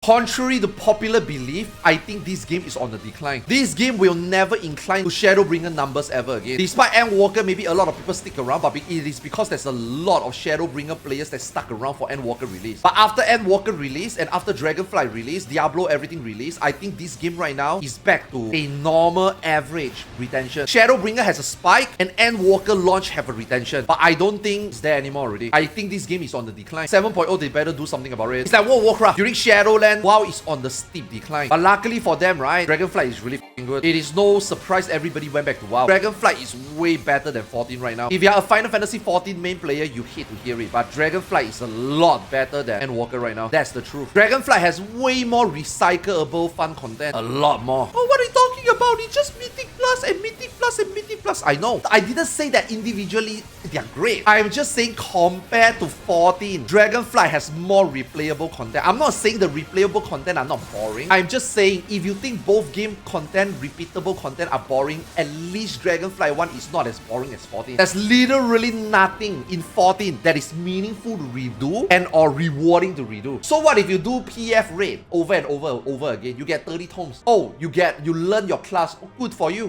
Contrary to popular belief, I think this game is on the decline. This game will never incline to Shadowbringer numbers ever again. Despite Endwalker, maybe a lot of people stick around, but it is because there's a lot of Shadowbringer players that stuck around for Endwalker release. But after Endwalker release and after Dragonflight release, Diablo everything release, I think this game right now is back to a normal average retention. Shadowbringer has a spike and Endwalker launch have a retention, but I don't think it's there anymore already. I think this game is on the decline. 7.0, they better do something about it. It's like World of Warcraft. During Shadowland, WoW is on the steep decline. But luckily for them, right, Dragonflight is really f***ing good. It is no surprise everybody went back to WoW. Dragonflight is way better than 14 right now. If you are a Final Fantasy 14 main player, you hate to hear it, but Dragonflight is a lot better than Endwalker right now. That's the truth. Dragonflight has way more recyclable fun content. A lot more. Oh, what are you talking about? It's just Mythic Plus and Mythic Plus and Mythic Plus. I know. I didn't say that individually they're great. I'm just saying compared to 14, Dragonflight has more replayable content. I'm not saying the replayable content are not boring. I'm just saying if you think both game content, repeatable content are boring, at least Dragonflight 1 is not as boring as 14. There's literally nothing in 14 that is meaningful to redo and or rewarding to redo. So what if you do PF raid over and over again? You get 30 tomes. Oh, you learn your class. Oh, good for you.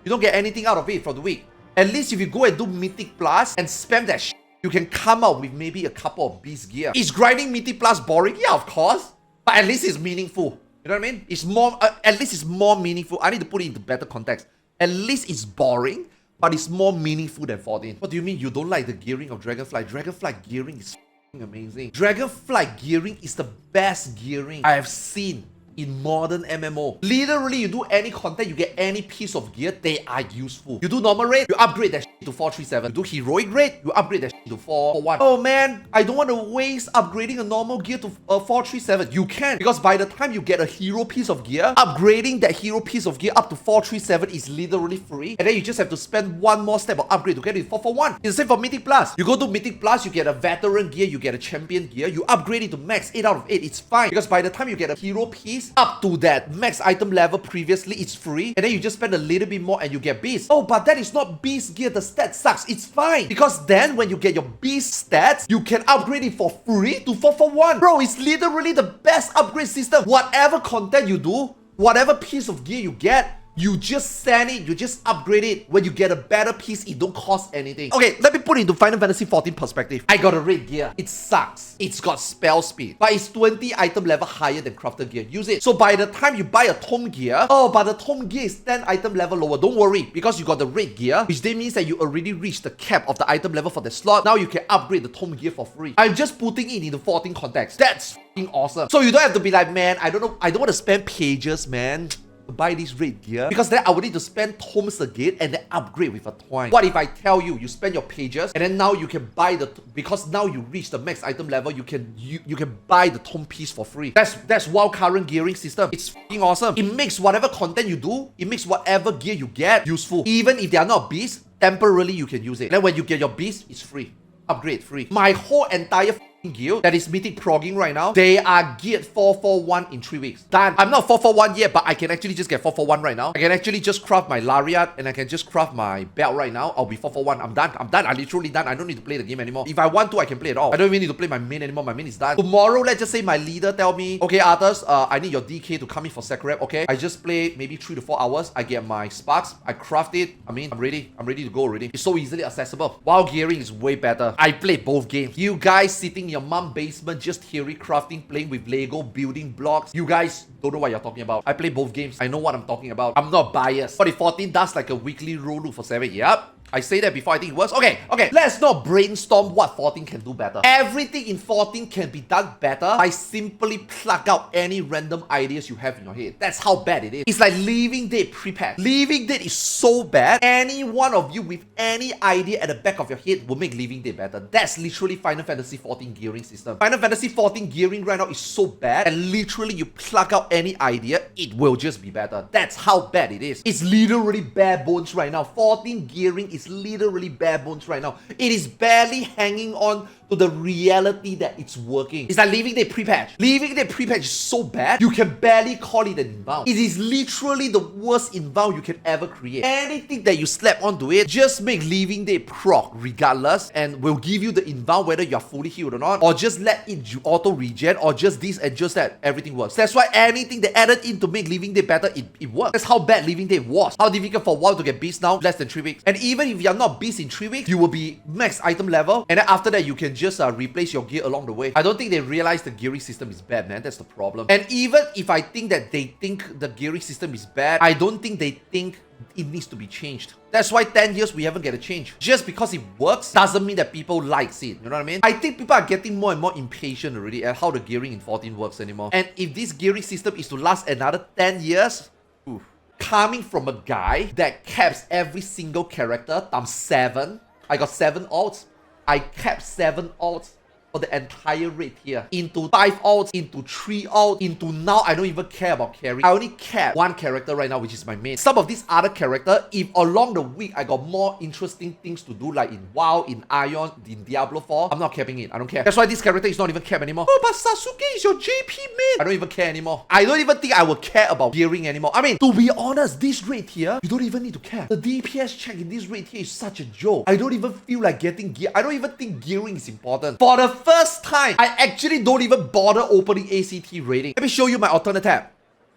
You don't get anything out of it for the week. At least if you go and do Mythic Plus and spam that shit, you can come out with maybe a couple of beast gear. Is grinding Mythic Plus boring? Yeah, of course. But at least it's meaningful. You know what I mean? It's more, at least it's more meaningful. I need to put it into better context. At least it's boring, but it's more meaningful than 14. What do you mean you don't like the gearing of Dragonflight? Dragonflight gearing is amazing. Dragonflight gearing is the best gearing I have seen in modern MMO. Literally, you do any content, you get any piece of gear, they are useful. You do normal raid, you upgrade that shit to 437. You do heroic raid, you upgrade that shit to 441. Oh man, I don't want to waste upgrading a normal gear to 437. You can, because by the time you get a hero piece of gear, upgrading that hero piece of gear up to 437 is literally free. And then you just have to spend one more step of upgrade to get it to 441. It's the same for Mythic Plus. You go to Mythic Plus, you get a veteran gear, you get a champion gear, you upgrade it to max 8 out of 8. It's fine, because by the time you get a hero piece up to that max item level previously, it's free, and then you just spend a little bit more and you get beast. Oh, but that is not beast gear. The stat sucks. It's fine, because then when you get your beast stats, you can upgrade it for free to 441. Bro, it's literally the best upgrade system. Whatever content you do, whatever piece of gear you get, you just send it, you just upgrade it. When you get a better piece, it don't cost anything. Okay, let me put it into Final Fantasy 14 perspective. I got a raid gear. It sucks. It's got spell speed, but it's 20 item level higher than crafter gear. Use it. So by the time you buy a tome gear, oh, but the tome gear is 10 item level lower. Don't worry, because you got the raid gear, which then means that you already reached the cap of the item level for the slot. Now you can upgrade the tome gear for free. I'm just putting it into 14 context. That's f***ing awesome. So you don't have to be like, man, I don't know, I don't want to spend pages, man, buy this raid gear, because then I would need to spend tomes again and then upgrade with a twine. What if I tell you, you spend your pages and then now you can buy the, because now you reach the max item level, you can buy the tome piece for free. That's WoW current gearing system. It's f***ing awesome. It makes whatever content you do, it makes whatever gear you get useful. Even if they are not beasts, temporarily you can use it. Then when you get your beast, it's free. Upgrade free. My whole entire guild that is Mythic progging right now, they are geared 441 in 3 weeks. Done. I'm not 441 yet, but I can actually just get 441 right now. I can actually just craft my lariat and I can just craft my belt right now. I'll be 441. I'm done. I'm done. I'm literally done. I don't need to play the game anymore. If I want to, I can play it all. I don't even need to play my main anymore. My main is done. Tomorrow, let's just say my leader tell me, okay, Arthars, I need your DK to come in for Sakurab. Okay, I just play maybe 3 to 4 hours. I get my sparks. I craft it. I mean, I'm ready. I'm ready to go already. It's so easily accessible. WoW gearing is way better. I played both games. You guys sitting in your mom basement just theory crafting, playing with Lego, building blocks. You guys don't know what you're talking about. I play both games. I know what I'm talking about. I'm not biased. But if 14 does like a weekly rule loop for 7, yep. I say that before I think it works. Okay, let's not brainstorm what 14 can do better. Everything in 14 can be done better by simply plug out any random ideas you have in your head. That's how bad it is. It's like Living Dead prepacked. Living Dead is so bad, any one of you with any idea at the back of your head will make Living Dead better. That's literally Final Fantasy 14 gearing system. Final Fantasy 14 gearing right now is so bad, and literally you plug out any idea, it will just be better. That's how bad it is. It's literally bare bones right now. 14 gearing is literally bare bones right now. It is barely hanging on to the reality that it's working. It's like Living Day pre-patch. Living Day pre-patch is so bad, you can barely call it an inbound. It is literally the worst inbound you can ever create. Anything that you slap onto it, just make Living Day proc regardless, and will give you the inbound whether you're fully healed or not, or just let it auto regen, or just this and just that, everything works. That's why anything they added in to make Living Day better, it works. That's how bad Living Day was. How difficult for a while to get beast now, less than 3 weeks. And even if you're not beast in 3 weeks, you will be max item level, and then after that you can just replace your gear along the way. I don't think they realize the gearing system is bad, man. That's the problem. And even if I think that they think the gearing system is bad, I don't think they think it needs to be changed. That's why 10 years we haven't get a change. Just because it works doesn't mean that people likes it. You know what I mean? I think people are getting more and more impatient already at how the gearing in 14 works anymore. And if this gearing system is to last another 10 years, oof. Coming from a guy that caps every single character times 7, I got 7 alts. I capped 7 alts for the entire rate here. Into 5 alts, into 3 alts, into now I don't even care about carry. I only cap 1 character right now, which is my main. Some of these other character, if along the week I got more interesting things to do, like in WoW, in Ion, in Diablo 4, I'm not capping it. I don't care. That's why this character is not even capped anymore. Oh, but Sasuke is your JP main. I don't even care anymore. I don't even think I will care about gearing anymore. I mean, to be honest, this rate here, you don't even need to cap. The DPS check in this rate here is such a joke. I don't even feel like getting gear. I don't even think gearing is important. For the first time, I actually don't even bother opening ACT rating. Let me show you my alternate tab.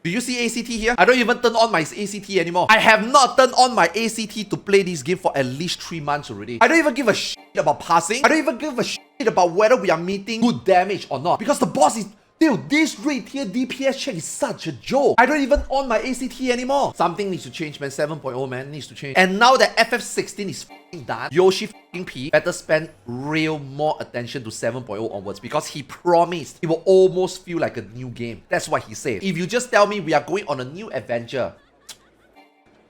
Do you see ACT here? I don't even turn on my ACT anymore. I have not turned on my ACT to play this game for at least 3 months already. I don't even give a shit about passing. I don't even give a shit about whether we are meeting good damage or not. Because the boss is... Dude, this rate here DPS check is such a joke. I don't even on my ACT anymore. Something needs to change, man. 7.0, man, needs to change. And now that FF16 is f***ing done, Yoshi f***ing P better spend real more attention to 7.0 onwards, because he promised it will almost feel like a new game. That's what he said. If you just tell me we are going on a new adventure,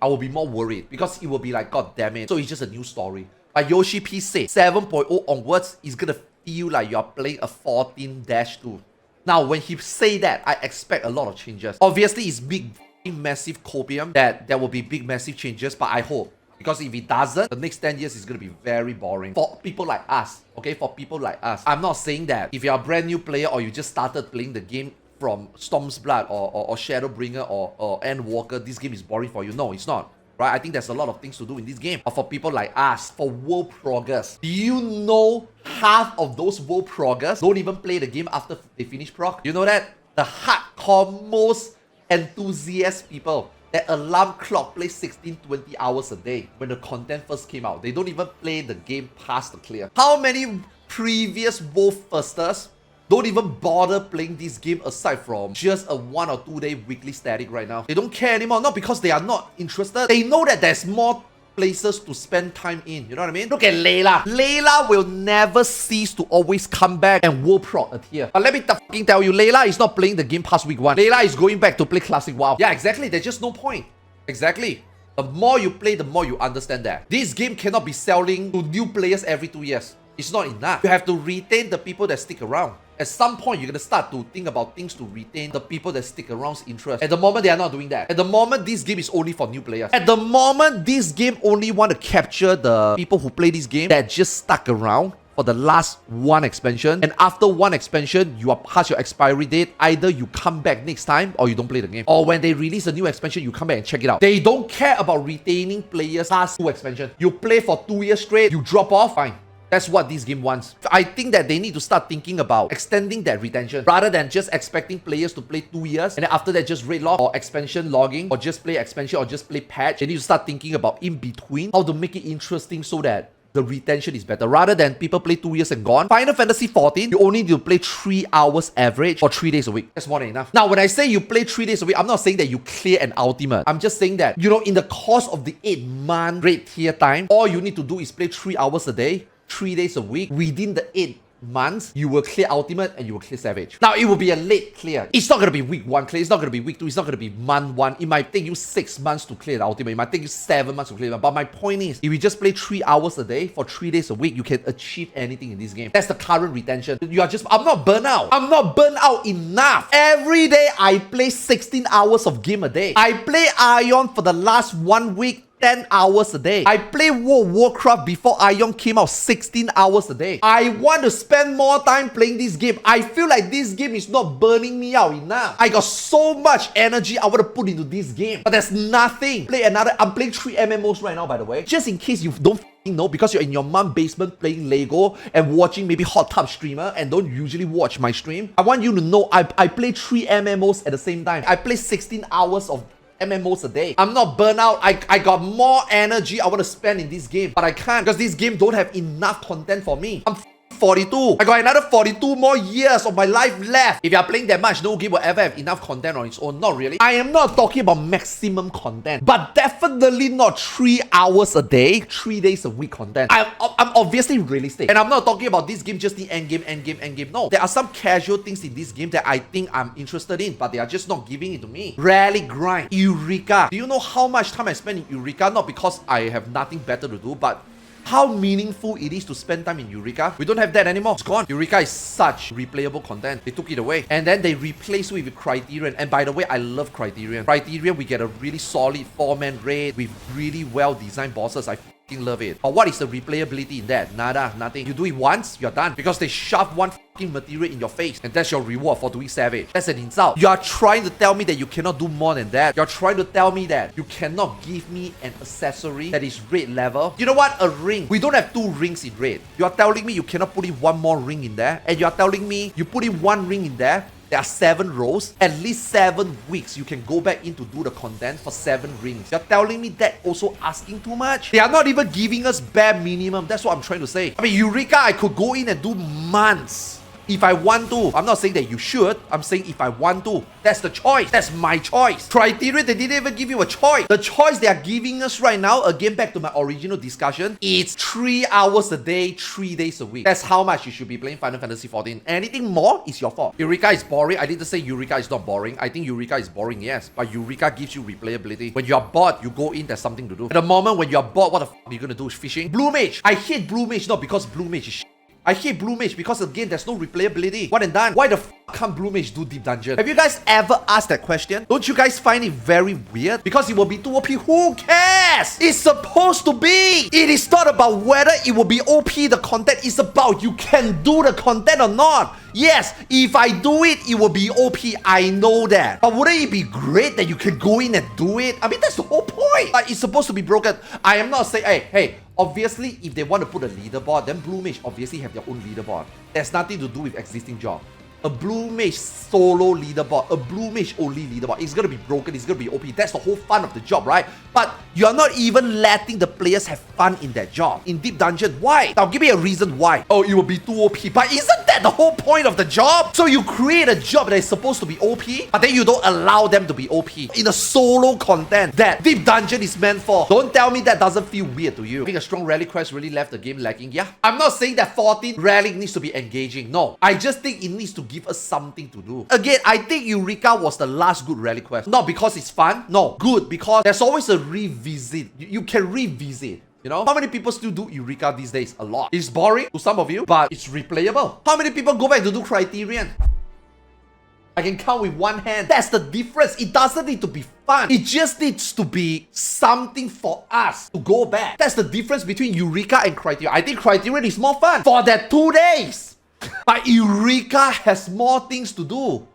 I will be more worried, because it will be like, god damn it, so it's just a new story. But Yoshi P said 7.0 onwards is gonna feel like you are playing a 14-2. Now, when he say that, I expect a lot of changes. Obviously, it's big, massive copium that there will be big, massive changes, but I hope. Because if it doesn't, the next 10 years is going to be very boring. For people like us, okay? For people like us. I'm not saying that if you're a brand new player or you just started playing the game from Storm's Blood or Shadowbringer or Endwalker, this game is boring for you. No, it's not. Right? I think there's a lot of things to do in this game. Or for people like us, for world proggers. Do you know half of those world proggers don't even play the game after they finish prog? You know that? The hardcore, most enthusiast people that alarm clock play 16-20 hours a day when the content first came out. They don't even play the game past the clear. How many previous world firsters don't even bother playing this game aside from just a 1 or 2 day weekly static right now? They don't care anymore, not because they are not interested. They know that there's more places to spend time in. You know what I mean? Look at Layla. Layla will never cease to always come back and world prog a tier. But let me fucking tell you, Layla is not playing the game past week 1. Layla is going back to play classic WoW. Yeah, exactly. There's just no point. Exactly. The more you play, the more you understand that. This game cannot be selling to new players every 2 years. It's not enough. You have to retain the people that stick around. At some point, you're going to start to think about things to retain the people that stick around's interest. At the moment, they are not doing that. At the moment, this game is only for new players. At the moment, this game only want to capture the people who play this game that just stuck around for the last 1 expansion. And after 1 expansion, you are past your expiry date. Either you come back next time or you don't play the game. Or when they release a new expansion, you come back and check it out. They don't care about retaining players past 2 expansions. You play for 2 years straight, you drop off, fine. That's what this game wants. I think that they need to start thinking about extending that retention rather than just expecting players to play 2 years and then after that just raid log or expansion logging or just play expansion or just play patch. They need to start thinking about in between how to make it interesting so that the retention is better rather than people play 2 years and gone. Final Fantasy 14, you only need to play 3 hours average for 3 days a week. That's more than enough. Now, when I say you play 3 days a week, I'm not saying that you clear an ultimate. I'm just saying that, you know, in the course of the 8-month raid tier time, all you need to do is play 3 hours a day, 3 days a week. Within the 8 months, you will clear ultimate and you will clear savage. Now, it will be a late clear. It's not going to be week 1 clear. It's not going to be week 2. It's not going to be month 1. It might take you 6 months to clear the ultimate. It might take you 7 months to clear it. But my point is, if you just play 3 hours a day for 3 days a week, you can achieve anything in this game. That's the current retention. You are just... I'm not burnt out. I'm not burnt out enough. Every day, I play 16 hours of game a day. I play Ion for the last 1 week, 10 hours a day. I play World of Warcraft before Ion came out 16 hours a day. I want to spend more time playing this game. I feel like this game is not burning me out enough. I got so much energy I want to put into this game, but there's nothing. I'm playing 3 MMOs right now, by the way. Just in case you don't know, because you're in your mom's basement playing Lego and watching maybe hot tub streamer and don't usually watch my stream. I want you to know I play 3 MMOs at the same time. I play 16 hours of MMOs a day. I'm not burnt out. I got more energy I want to spend in this game, but I can't because this game don't have enough content for me. I'm 42. I got another 42 more years of my life left. If you're playing that much, no game will ever have enough content on its own. Not really. I am not talking about maximum content, but definitely not 3 hours a day, 3 days a week content. I'm obviously realistic. And I'm not talking about this game just the end game. No. There are some casual things in this game that I think I'm interested in, but they are just not giving it to me. Rally grind. Eureka. Do you know how much time I spend in Eureka? Not because I have nothing better to do, but how meaningful it is to spend time in Eureka. We don't have that anymore. It's gone. Eureka is such replayable content. They took it away. And then they replaced it with Criterion. And by the way, I love Criterion. Criterion, we get a really solid 4-man raid with really well-designed bosses. I fucking love it. But what is the replayability in that? Nada, nothing. You do it once, you're done. Because they shove one fucking material in your face. And that's your reward for doing Savage. That's an insult. You are trying to tell me that you cannot do more than that. You're trying to tell me that you cannot give me an accessory that is raid level. You know what? A ring. We don't have 2 rings in raid. You are telling me you cannot put in 1 more ring in there. And you are telling me you put in 1 ring in there. There are 7 rows. At least 7 weeks you can go back in to do the content for 7 rings. You're telling me that also asking too much? They are not even giving us bare minimum. That's what I'm trying to say. I mean, Eureka, I could go in and do months if I want to. I'm not saying that you should. I'm saying if I want to. That's the choice. That's my choice. Criteria, they didn't even give you a choice. The choice they are giving us right now, again, back to my original discussion, it's 3 hours a day, 3 days a week. That's how much you should be playing Final Fantasy XIV. Anything more is your fault. Eureka is boring. I didn't say Eureka is not boring. I think Eureka is boring, yes. But Eureka gives you replayability. When you're bored, you go in, there's something to do. At the moment when you're bored, what the f*** are you gonna do? Fishing? Blue Mage. I hate Blue Mage not because Blue Mage is shit. I hate Blue Mage because again, there's no replayability. One and done. Why the f can't Blue Mage do Deep Dungeon? Have you guys ever asked that question? Don't you guys find it very weird? Because it will be too OP. Who cares? It's supposed to be. It is not about whether it will be OP, the content. It's about you can do the content or not. Yes, if I do it, it will be OP. I know that. But wouldn't it be great that you can go in and do it? I mean, that's the whole point. Like, it's supposed to be broken. I am not saying, hey, obviously, if they want to put a leaderboard, then Blue Mage obviously have their own leaderboard. There's nothing to do with existing job. A Blue Mage solo leaderboard, a Blue Mage only leaderboard, it's gonna be broken, it's gonna be OP. That's the whole fun of the job, right? But you're not even letting the players have fun in that job. In Deep Dungeon, why? Now give me a reason why. Oh, it will be too OP. But isn't that the whole point of the job? So you create a job that is supposed to be OP, but then you don't allow them to be OP. In a solo content that Deep Dungeon is meant for. Don't tell me that doesn't feel weird to you. I think a strong rally quest really left the game lacking. Yeah, I'm not saying that 14 rally needs to be engaging. No, I just think it needs to give us something to do. Again, I think Eureka was the last good rally quest. Not because it's fun. No, good because there's always a revisit. You can revisit. You know, how many people still do Eureka these days? A lot. It's boring to some of you, but it's replayable. How many people go back to do Criterion? I can count with one hand. That's the difference. It doesn't need to be fun. It just needs to be something for us to go back. That's the difference between Eureka and Criterion. I think Criterion is more fun for that 2 days. But Eureka has more things to do.